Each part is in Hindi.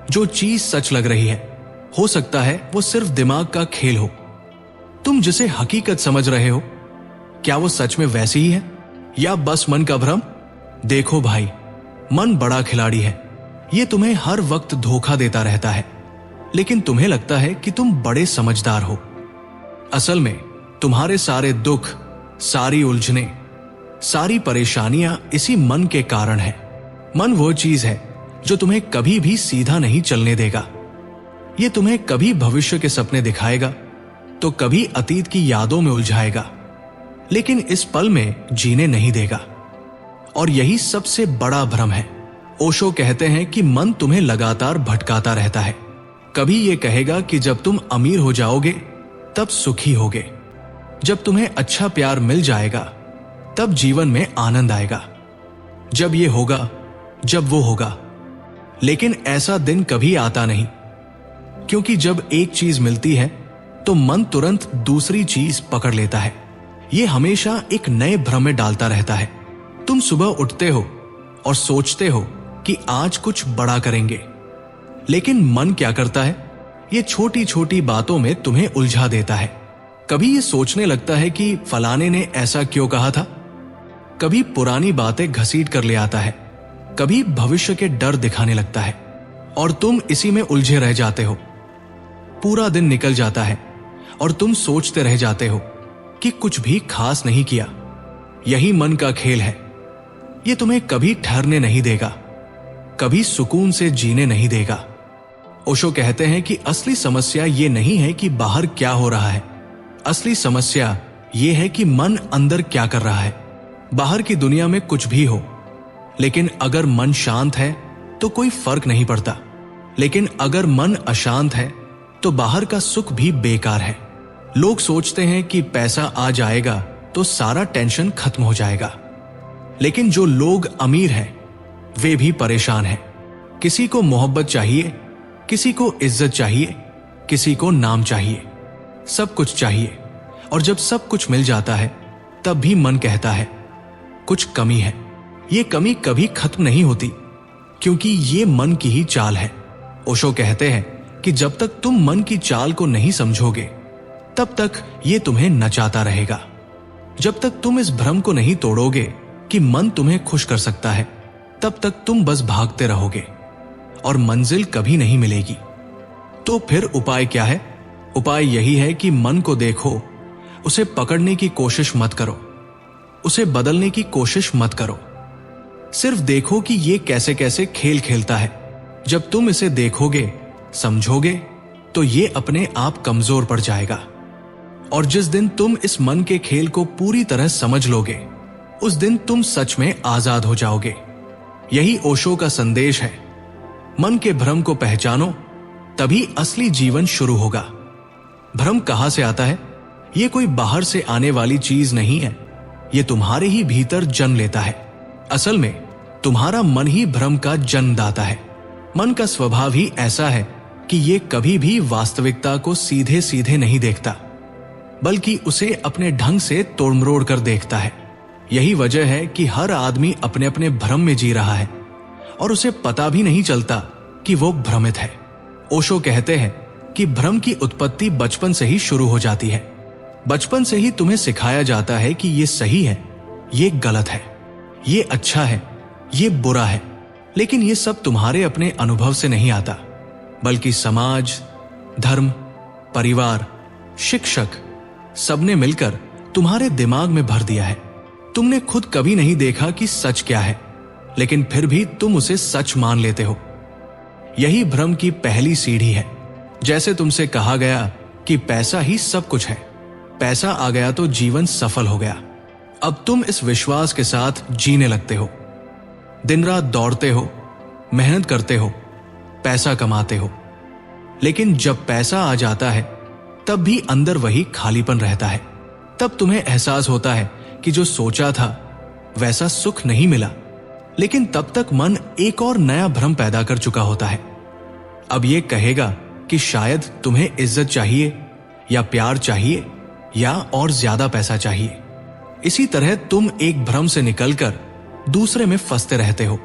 जो चीज सच लग रही है, हो सकता है वो सिर्फ दिमाग का खेल हो। तुम जिसे हकीकत समझ रहे हो, क्या वो सच में वैसी ही है या बस मन का भ्रम? देखो भाई, मन बड़ा खिलाड़ी है। ये तुम्हें हर वक्त धोखा देता रहता है, लेकिन तुम्हें लगता है कि तुम बड़े समझदार हो। असल में तुम्हारे सारे दुख, सारी उलझने, सारी परेशानियां इसी मन के कारण है। मन वो चीज है जो तुम्हें कभी भी सीधा नहीं चलने देगा। ये तुम्हें कभी भविष्य के सपने दिखाएगा तो कभी अतीत की यादों में उलझाएगा, लेकिन इस पल में जीने नहीं देगा। और यही सबसे बड़ा भ्रम है। ओशो कहते हैं कि मन तुम्हें लगातार भटकाता रहता है। कभी ये कहेगा कि जब तुम अमीर हो जाओगे तब सुखी होगे, जब तुम्हें अच्छा प्यार मिल जाएगा तब जीवन में आनंद आएगा, जब ये होगा, जब वो होगा। लेकिन ऐसा दिन कभी आता नहीं, क्योंकि जब एक चीज मिलती है तो मन तुरंत दूसरी चीज पकड़ लेता है। यह हमेशा एक नए भ्रम में डालता रहता है। तुम सुबह उठते हो और सोचते हो कि आज कुछ बड़ा करेंगे, लेकिन मन क्या करता है, ये छोटी छोटी बातों में तुम्हें उलझा देता है। कभी ये सोचने लगता है कि फलाने ने ऐसा क्यों कहा था, कभी पुरानी बातें घसीट कर ले आता है, कभी भविष्य के डर दिखाने लगता है, और तुम इसी में उलझे रह जाते हो। पूरा दिन निकल जाता है और तुम सोचते रह जाते हो कि कुछ भी खास नहीं किया। यही मन का खेल है। ये तुम्हें कभी ठहरने नहीं देगा, कभी सुकून से जीने नहीं देगा। ओशो कहते हैं कि असली समस्या ये नहीं है कि बाहर क्या हो रहा है, असली समस्या ये है कि मन अंदर क्या कर रहा है। बाहर की दुनिया में कुछ भी हो, लेकिन अगर मन शांत है तो कोई फर्क नहीं पड़ता, लेकिन अगर मन अशांत है तो बाहर का सुख भी बेकार है। लोग सोचते हैं कि पैसा आ जाएगा तो सारा टेंशन खत्म हो जाएगा, लेकिन जो लोग अमीर हैं वे भी परेशान हैं। किसी को मोहब्बत चाहिए, किसी को इज्जत चाहिए, किसी को नाम चाहिए, सब कुछ चाहिए। और जब सब कुछ मिल जाता है तब भी मन कहता है कुछ कमी है। ये कमी कभी खत्म नहीं होती, क्योंकि ये मन की ही चाल है। ओशो कहते हैं कि जब तक तुम मन की चाल को नहीं समझोगे तब तक ये तुम्हें नचाता रहेगा। जब तक तुम इस भ्रम को नहीं तोड़ोगे कि मन तुम्हें खुश कर सकता है, तब तक तुम बस भागते रहोगे और मंजिल कभी नहीं मिलेगी। तो फिर उपाय क्या है? उपाय यही है कि मन को देखो, उसे पकड़ने की कोशिश मत करो, उसे बदलने की कोशिश मत करो। सिर्फ देखो कि ये कैसे कैसे खेल खेलता है। जब तुम इसे देखोगे, समझोगे, तो ये अपने आप कमजोर पड़ जाएगा। और जिस दिन तुम इस मन के खेल को पूरी तरह समझ लोगे, उस दिन तुम सच में आजाद हो जाओगे। यही ओशो का संदेश है। मन के भ्रम को पहचानो, तभी असली जीवन शुरू होगा। भ्रम कहां से आता है? यह कोई बाहर से आने वाली चीज नहीं है, यह तुम्हारे ही भीतर जन्म लेता है। असल में तुम्हारा मन ही भ्रम का जन्मदाता है। मन का स्वभाव ही ऐसा है कि यह कभी भी वास्तविकता को सीधे सीधे नहीं देखता, बल्कि उसे अपने ढंग से तोड़मरोड़ कर देखता है। यही वजह है कि हर आदमी अपने अपने भ्रम में जी रहा है और उसे पता भी नहीं चलता कि वो भ्रमित है। ओशो कहते हैं कि भ्रम की उत्पत्ति बचपन से ही शुरू हो जाती है। बचपन से ही तुम्हें सिखाया जाता है कि ये सही है, ये गलत है, ये अच्छा है, ये बुरा है। लेकिन ये सब तुम्हारे अपने अनुभव से नहीं आता, बल्कि समाज, धर्म, परिवार, शिक्षक सबने मिलकर तुम्हारे दिमाग में भर दिया है। तुमने खुद कभी नहीं देखा कि सच क्या है, लेकिन फिर भी तुम उसे सच मान लेते हो। यही भ्रम की पहली सीढ़ी है। जैसे तुमसे कहा गया कि पैसा ही सब कुछ है, पैसा आ गया तो जीवन सफल हो गया। अब तुम इस विश्वास के साथ जीने लगते हो। दिन रात दौड़ते हो, मेहनत करते हो, पैसा कमाते हो, लेकिन जब पैसा आ जाता है तब भी अंदर वही खालीपन रहता है। तब तुम्हें एहसास होता है कि जो सोचा था वैसा सुख नहीं मिला, लेकिन तब तक मन एक और नया भ्रम पैदा कर चुका होता है। अब यह कहेगा कि शायद तुम्हें इज्जत चाहिए या प्यार चाहिए या और ज्यादा पैसा चाहिए। इसी तरह तुम एक भ्रम से निकलकर दूसरे में फंसते रहते हो।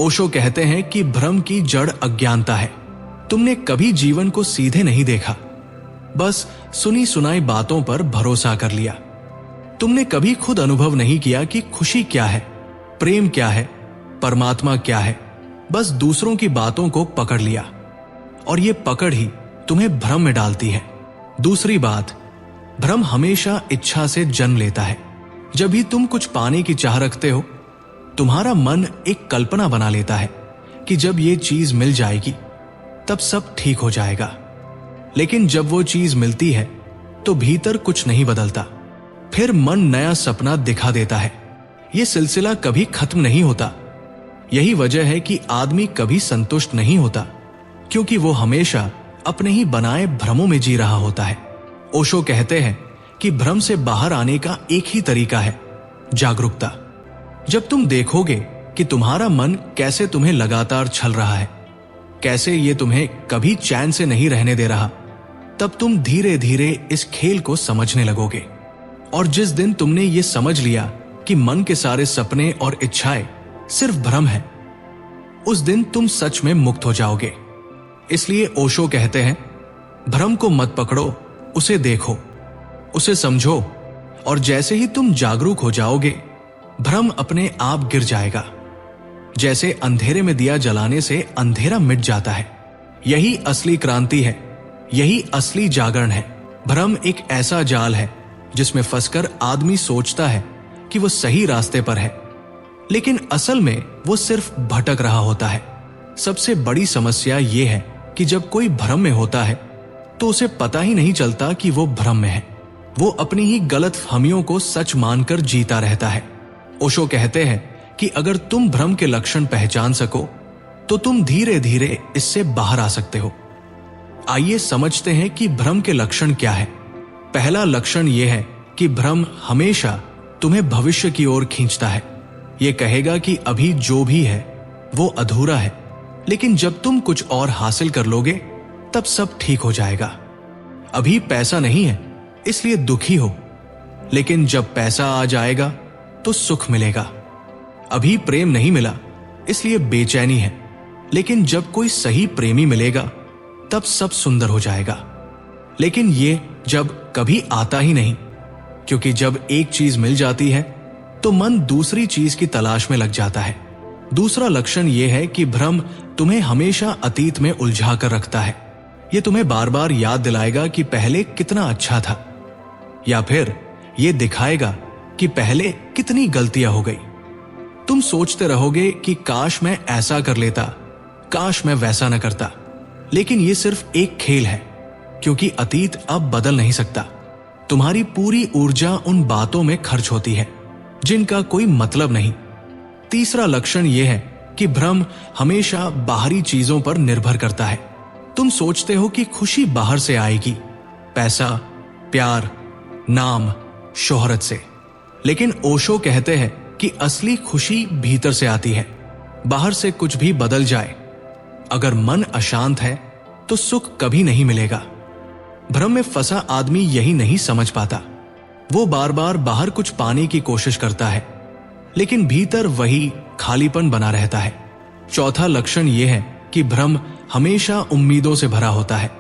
ओशो कहते हैं कि भ्रम की जड़ अज्ञानता है। तुमने कभी जीवन को सीधे नहीं देखा, बस सुनी सुनाई बातों पर भरोसा कर लिया। तुमने कभी खुद अनुभव नहीं किया कि खुशी क्या है, प्रेम क्या है, परमात्मा क्या है। बस दूसरों की बातों को पकड़ लिया, और ये पकड़ ही तुम्हें भ्रम में डालती है। दूसरी बात, भ्रम हमेशा इच्छा से जन्म लेता है। जब भी तुम कुछ पाने की चाह रखते हो, तुम्हारा मन एक कल्पना बना लेता है कि जब ये चीज मिल जाएगी तब सब ठीक हो जाएगा। लेकिन जब वो चीज मिलती है तो भीतर कुछ नहीं बदलता। फिर मन नया सपना दिखा देता है। ये सिलसिला कभी खत्म नहीं होता। यही वजह है कि आदमी कभी संतुष्ट नहीं होता, क्योंकि वो हमेशा अपने ही बनाए भ्रमों में जी रहा होता है। ओशो कहते हैं कि भ्रम से बाहर आने का एक ही तरीका है, जागरूकता। जब तुम देखोगे कि तुम्हारा मन कैसे तुम्हें लगातार छल रहा है, कैसे ये तुम्हें कभी चैन से नहीं रहने दे रहा, तब तुम धीरे धीरे इस खेल को समझने लगोगे। और जिस दिन तुमने ये समझ लिया कि मन के सारे सपने और इच्छाएं सिर्फ भ्रम है, उस दिन तुम सच में मुक्त हो जाओगे। इसलिए ओशो कहते हैं, भ्रम को मत पकड़ो, उसे देखो, उसे समझो, और जैसे ही तुम जागरूक हो जाओगे, भ्रम अपने आप गिर जाएगा। जैसे अंधेरे में दिया जलाने से अंधेरा मिट जाता है। यही असली क्रांति है, यही असली जागरण है। भ्रम एक ऐसा जाल है जिसमें फंसकर आदमी सोचता है कि वो सही रास्ते पर है, लेकिन असल में वो सिर्फ भटक रहा होता है। सबसे बड़ी समस्या ये है कि जब कोई भ्रम में होता है तो उसे पता ही नहीं चलता कि वो भ्रम में है। वो अपनी ही गलत फहमियों को सच मानकर जीता रहता है। ओशो कहते हैं कि अगर तुम भ्रम के लक्षण पहचान सको तो तुम धीरे धीरे इससे बाहर आ सकते हो। आइए समझते हैं कि भ्रम के लक्षण क्या है। पहला लक्षण यह है कि भ्रम हमेशा तुम्हें भविष्य की ओर खींचता है। यह कहेगा कि अभी जो भी है वो अधूरा है, लेकिन जब तुम कुछ और हासिल कर लोगे तब सब ठीक हो जाएगा। अभी पैसा नहीं है इसलिए दुखी हो, लेकिन जब पैसा आ जाएगा तो सुख मिलेगा। अभी प्रेम नहीं मिला इसलिए बेचैनी है, लेकिन जब कोई सही प्रेमी मिलेगा तब सब सुंदर हो जाएगा। लेकिन ये जब कभी आता ही नहीं, क्योंकि जब एक चीज मिल जाती है तो मन दूसरी चीज की तलाश में लग जाता है। दूसरा लक्षण यह है कि भ्रम तुम्हें हमेशा अतीत में उलझा कर रखता है। यह तुम्हें बार बार याद दिलाएगा कि पहले कितना अच्छा था, या फिर यह दिखाएगा कि पहले कितनी गलतियां हो गई। तुम सोचते रहोगे कि काश मैं ऐसा कर लेता, काश मैं वैसा न करता। लेकिन यह सिर्फ एक खेल है, क्योंकि अतीत अब बदल नहीं सकता। तुम्हारी पूरी ऊर्जा उन बातों में खर्च होती है जिनका कोई मतलब नहीं। तीसरा लक्षण यह है कि भ्रम हमेशा बाहरी चीजों पर निर्भर करता है। तुम सोचते हो कि खुशी बाहर से आएगी, पैसा, प्यार, नाम, शोहरत से। लेकिन ओशो कहते हैं कि असली खुशी भीतर से आती है। बाहर से कुछ भी बदल जाए, अगर मन अशांत है तो सुख कभी नहीं मिलेगा। भ्रम में फंसा आदमी यही नहीं समझ पाता। वो बार बार बाहर कुछ पाने की कोशिश करता है, लेकिन भीतर वही खालीपन बना रहता है। चौथा लक्षण यह है कि भ्रम हमेशा उम्मीदों से भरा होता है,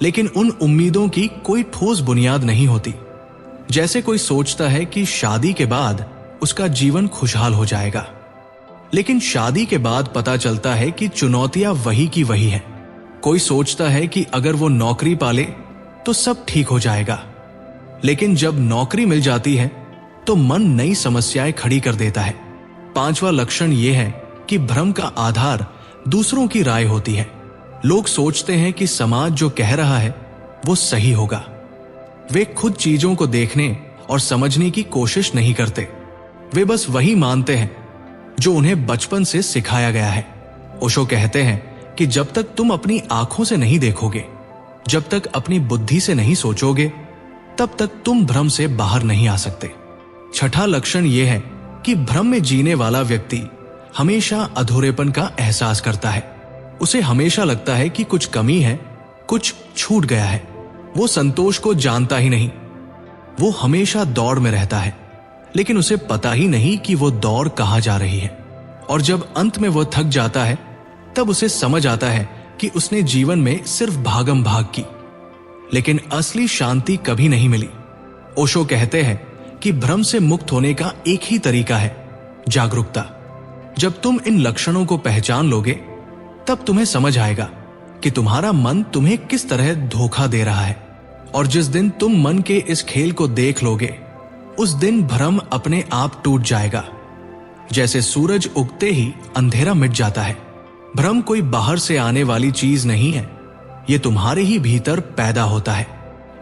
लेकिन उन उम्मीदों की कोई ठोस बुनियाद नहीं होती। जैसे कोई सोचता है कि शादी के बाद उसका जीवन खुशहाल हो जाएगा, लेकिन शादी के बाद पता चलता है कि चुनौतियां वही की वही है। कोई सोचता है कि अगर वो नौकरी पाले तो सब ठीक हो जाएगा, लेकिन जब नौकरी मिल जाती है तो मन नई समस्याएं खड़ी कर देता है। पांचवा लक्षण यह है कि भ्रम का आधार दूसरों की राय होती है। लोग सोचते हैं कि समाज जो कह रहा है वो सही होगा। वे खुद चीजों को देखने और समझने की कोशिश नहीं करते। वे बस वही मानते हैं जो उन्हें बचपन से सिखाया गया है। ओशो कहते हैं कि जब तक तुम अपनी आंखों से नहीं देखोगे, जब तक अपनी बुद्धि से नहीं सोचोगे, तब तक तुम भ्रम से बाहर नहीं आ सकते। छठा लक्षण यह है कि भ्रम में जीने वाला व्यक्ति हमेशा अधूरेपन का एहसास करता है। उसे हमेशा लगता है कि कुछ कमी है, कुछ छूट गया है। वो संतोष को जानता ही नहीं। वो हमेशा दौड़ में रहता है, लेकिन उसे पता ही नहीं कि वो दौड़ कहां जा रही है। और जब अंत में वह थक जाता है तब उसे समझ आता है कि उसने जीवन में सिर्फ भागम भाग की, लेकिन असली शांति कभी नहीं मिली। ओशो कहते हैं कि भ्रम से मुक्त होने का एक ही तरीका है, जागरूकता। जब तुम इन लक्षणों को पहचान लोगे तब तुम्हें समझ आएगा कि तुम्हारा मन तुम्हें किस तरह धोखा दे रहा है, और जिस दिन तुम मन के इस खेल को देख लोगे उस दिन भ्रम अपने आप टूट जाएगा। जैसे सूरज उगते ही अंधेरा मिट जाता है। भ्रम कोई बाहर से आने वाली चीज नहीं है, ये तुम्हारे ही भीतर पैदा होता है।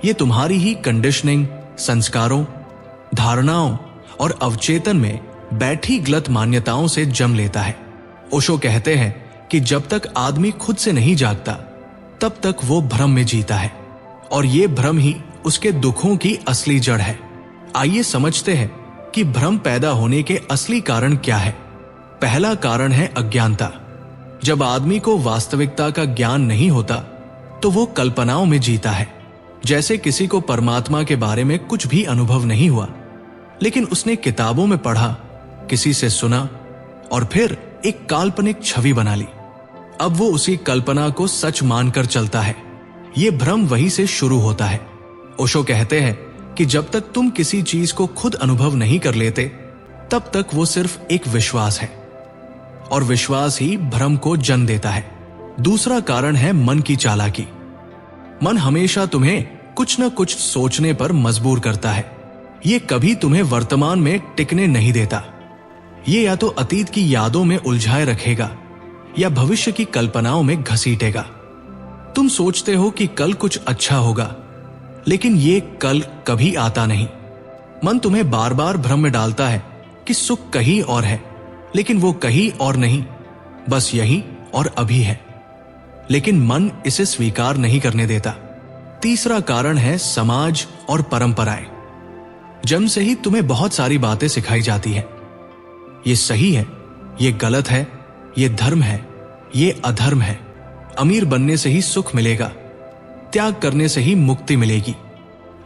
ये तुम्हारी ही कंडीशनिंग, संस्कारों, धारणाओं और अवचेतन में बैठी गलत मान्यताओं से जम लेता है। ओशो कहते हैं कि जब तक आदमी खुद से नहीं जागता तब तक वो भ्रम में जीता है, और ये भ्रम ही उसके दुखों की असली जड़ है। आइए समझते हैं कि भ्रम पैदा होने के असली कारण क्या है। पहला कारण है अज्ञानता। जब आदमी को वास्तविकता का ज्ञान नहीं होता तो वो कल्पनाओं में जीता है। जैसे किसी को परमात्मा के बारे में कुछ भी अनुभव नहीं हुआ, लेकिन उसने किताबों में पढ़ा, किसी से सुना और फिर एक काल्पनिक छवि बना ली। अब वो उसी कल्पना को सच मानकर चलता है। ये भ्रम वहीं से शुरू होता है। ओशो कहते हैं कि जब तक तुम किसी चीज को खुद अनुभव नहीं कर लेते तब तक वो सिर्फ एक विश्वास है, और विश्वास ही भ्रम को जन्म देता है। दूसरा कारण है मन की चालाकी। मन हमेशा तुम्हें कुछ न कुछ सोचने पर मजबूर करता है। ये कभी तुम्हें वर्तमान में टिकने नहीं देता। ये या तो अतीत की यादों में उलझाए रखेगा या भविष्य की कल्पनाओं में घसीटेगा। तुम सोचते हो कि कल कुछ अच्छा होगा, लेकिन ये कल कभी आता नहीं। मन तुम्हें बार बार भ्रम में डालता है कि सुख कहीं और है, लेकिन वो कहीं और नहीं, बस यही और अभी है। लेकिन मन इसे स्वीकार नहीं करने देता। तीसरा कारण है समाज और परंपराएं। जन्म से ही तुम्हें बहुत सारी बातें सिखाई जाती है। ये सही है, ये गलत है, ये धर्म है, ये अधर्म है। अमीर बनने से ही सुख मिलेगा, त्याग करने से ही मुक्ति मिलेगी।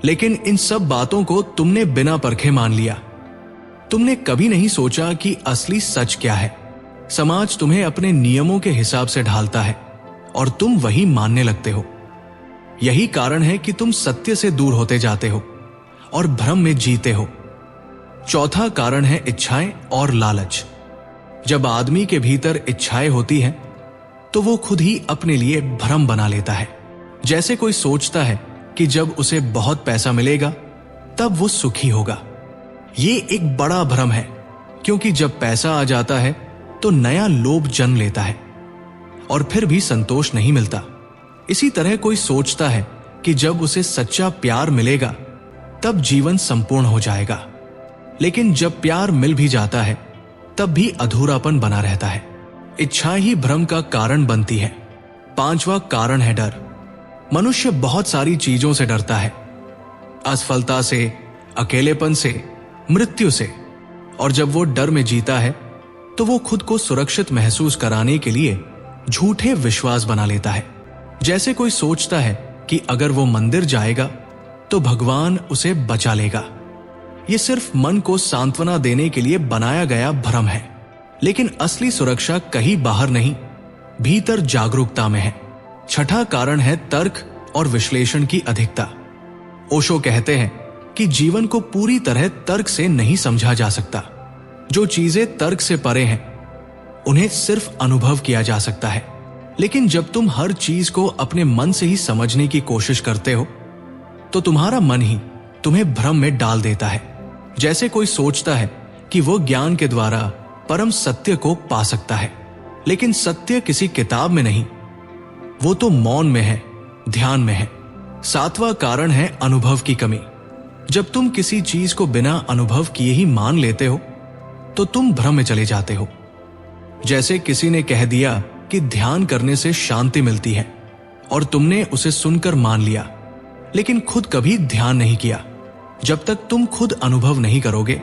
लेकिन इन सब बातों को तुमने बिना परखे मान लिया। तुमने कभी नहीं सोचा कि असली सच क्या है। समाज तुम्हें अपने नियमों के हिसाब से ढालता है और तुम वही मानने लगते हो। यही कारण है कि तुम सत्य से दूर होते जाते हो और भ्रम में जीते हो। चौथा कारण है इच्छाएं और लालच। जब आदमी के भीतर इच्छाएं होती हैं तो वो खुद ही अपने लिए भ्रम बना लेता है। जैसे कोई सोचता है कि जब उसे बहुत पैसा मिलेगा तब वो सुखी होगा। ये एक बड़ा भ्रम है, क्योंकि जब पैसा आ जाता है तो नया लोभ जन्म लेता है और फिर भी संतोष नहीं मिलता। इसी तरह कोई सोचता है कि जब उसे सच्चा प्यार मिलेगा तब जीवन संपूर्ण हो जाएगा, लेकिन जब प्यार मिल भी जाता है तब भी अधूरापन बना रहता है। इच्छा ही भ्रम का कारण बनती है। पांचवा कारण है डर। मनुष्य बहुत सारी चीजों से डरता है, असफलता से, अकेलेपन से, मृत्यु से। और जब वो डर में जीता है तो वो खुद को सुरक्षित महसूस कराने के लिए झूठे विश्वास बना लेता है। जैसे कोई सोचता है कि अगर वो मंदिर जाएगा तो भगवान उसे बचा लेगा। ये सिर्फ मन को सांत्वना देने के लिए बनाया गया भ्रम है, लेकिन असली सुरक्षा कहीं बाहर नहीं, भीतर जागरूकता में है। छठा कारण है तर्क और विश्लेषण की अधिकता। ओशो कहते हैं कि जीवन को पूरी तरह तर्क से नहीं समझा जा सकता। जो चीजें तर्क से परे हैं उन्हें सिर्फ अनुभव किया जा सकता है। लेकिन जब तुम हर चीज को अपने मन से ही समझने की कोशिश करते हो तो तुम्हारा मन ही तुम्हें भ्रम में डाल देता है। जैसे कोई सोचता है कि वो ज्ञान के द्वारा परम सत्य को पा सकता है, लेकिन सत्य किसी किताब में नहीं, वो तो मौन में है, ध्यान में है। सातवां कारण है अनुभव की कमी। जब तुम किसी चीज को बिना अनुभव किए ही मान लेते हो तो तुम भ्रम में चले जाते हो। जैसे किसी ने कह दिया कि ध्यान करने से शांति मिलती है और तुमने उसे सुनकर मान लिया, लेकिन खुद कभी ध्यान नहीं किया। जब तक तुम खुद अनुभव नहीं करोगे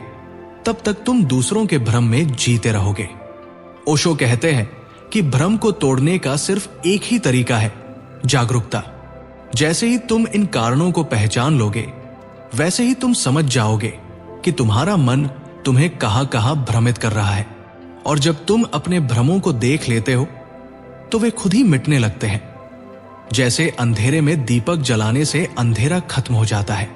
तब तक तुम दूसरों के भ्रम में जीते रहोगे। ओशो कहते हैं कि भ्रम को तोड़ने का सिर्फ एक ही तरीका है, जागरूकता। जैसे ही तुम इन कारणों को पहचान लोगे वैसे ही तुम समझ जाओगे कि तुम्हारा मन तुम्हें कहां कहां भ्रमित कर रहा है और जब तुम अपने भ्रमों को देख लेते हो तो वे खुद ही मिटने लगते हैं, जैसे अंधेरे में दीपक जलाने से अंधेरा खत्म हो जाता है।